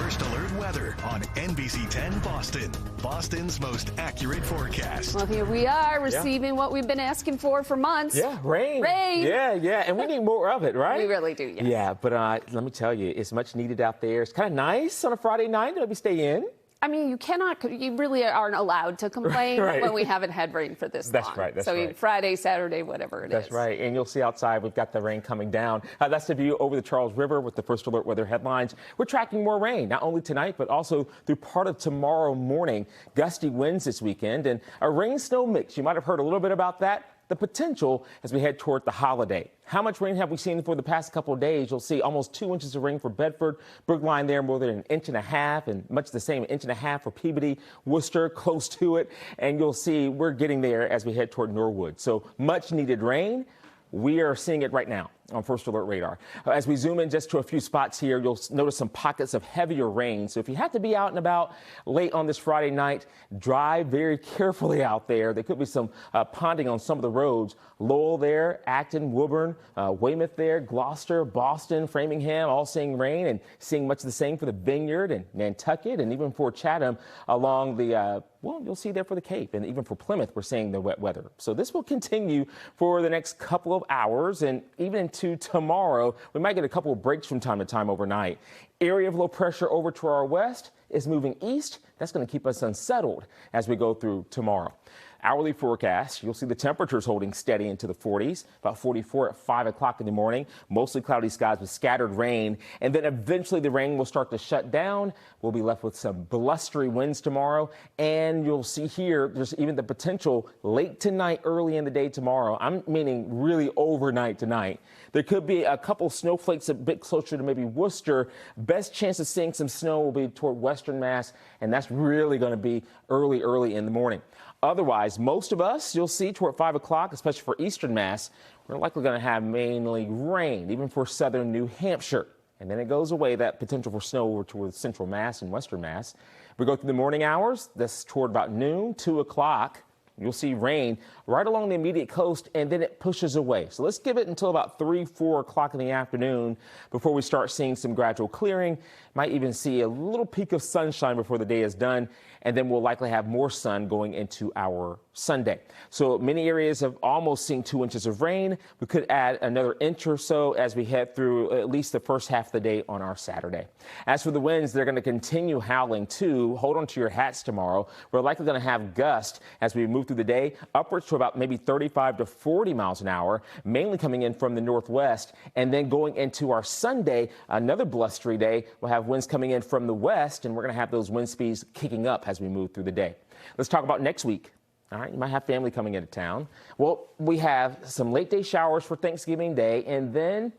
First Alert Weather on NBC 10 Boston. Boston's most accurate forecast. Well, here we are receiving what we've been asking for months. Yeah, rain. Rain. Yeah, and we need more of it, right? We really do, yes. Yeah, but let me tell you, it's much needed out there. It's kind of nice on a Friday night to maybe stay in. I mean, you really aren't allowed to complain Right. when we haven't had rain for this long. That's right. So Friday, Saturday, whatever it is. That's right. And you'll see outside, we've got the rain coming down. That's the view over the Charles River with the First Alert Weather headlines. We're tracking more rain, not only tonight, but also through part of tomorrow morning. Gusty winds this weekend and a rain-snow mix. You might have heard a little bit about that. The potential as we head toward the holiday. How much rain have we seen for the past couple of days? You'll see almost 2 inches of rain for Bedford, Brookline there more than an inch and a half, and much the same, 1.5 inches for Peabody, Worcester, close to it. And you'll see we're getting there as we head toward Norwood. So much needed rain. We are seeing it right now on First Alert radar. As we zoom in just to a few spots here, you'll notice some pockets of heavier rain. So if you have to be out and about late on this Friday night, drive very carefully out there. There could be some ponding on some of the roads. Lowell there, Acton, Woburn, Weymouth there, Gloucester, Boston, Framingham, all seeing rain and seeing much the same for the Vineyard and Nantucket and even for Chatham along the, well, you'll see there for the Cape and even for Plymouth, we're seeing the wet weather. So this will continue for the next couple of hours and even into tomorrow. We might get a couple of breaks from time to time overnight. Area of low pressure over to our west is moving east. That's going to keep us unsettled as we go through tomorrow. Hourly forecast, you'll see the temperatures holding steady into the 40s, about 44 at 5 o'clock in the morning. Mostly cloudy skies with scattered rain, and then eventually the rain will start to shut down. We'll be left with some blustery winds tomorrow, and you'll see here there's even the potential late tonight, early in the day tomorrow. I'm meaning really overnight tonight. There could be a couple snowflakes a bit closer to maybe Worcester. Best chance of seeing some snow will be toward western Mass, and that's really going to be early in the morning. Otherwise, most of us, you'll see toward 5 o'clock, especially for eastern Mass, we're likely going to have mainly rain, even for southern New Hampshire. And then it goes away, that potential for snow over toward central Mass and western Mass. We go through the morning hours, that's toward about noon, 2 o'clock. You'll see rain right along the immediate coast, and then it pushes away. So let's give it until about 3, 4 o'clock in the afternoon before we start seeing some gradual clearing. Might even see a little peak of sunshine before the day is done, and then we'll likely have more sun going into our Sunday. So many areas have almost seen 2 inches of rain. We could add another inch or so as we head through at least the first half of the day on our Saturday. As for the winds, they're going to continue howling too. Hold on to your hats tomorrow. We're likely going to have gusts as we move through the day, upwards to about maybe 35 to 40 miles an hour, mainly coming in from the northwest. And then going into our Sunday, another blustery day, we'll have winds coming in from the west, and we're going to have those wind speeds kicking up as we move through the day. Let's talk about next week. All right, you might have family coming into town. Well, we have some late day showers for Thanksgiving Day, and then,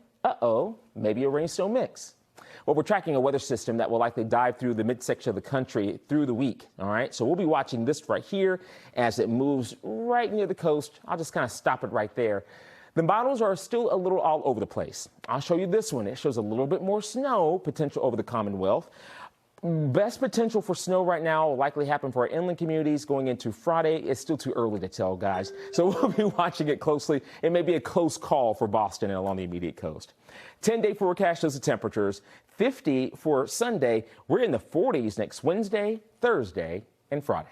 maybe a rain-snow mix. Well, we're tracking a weather system that will likely dive through the midsection of the country through the week. All right, so we'll be watching this right here as it moves right near the coast. I'll just kind of stop it right there. The models are still a little all over the place. I'll show you this one. It shows a little bit more snow potential over the Commonwealth. Best potential for snow right now will likely happen for our inland communities going into Friday. It's still too early to tell, guys. So we'll be watching it closely. It may be a close call for Boston and along the immediate coast. 10-day forecast shows the temperatures. 50 for Sunday. We're in the 40s next Wednesday, Thursday, and Friday.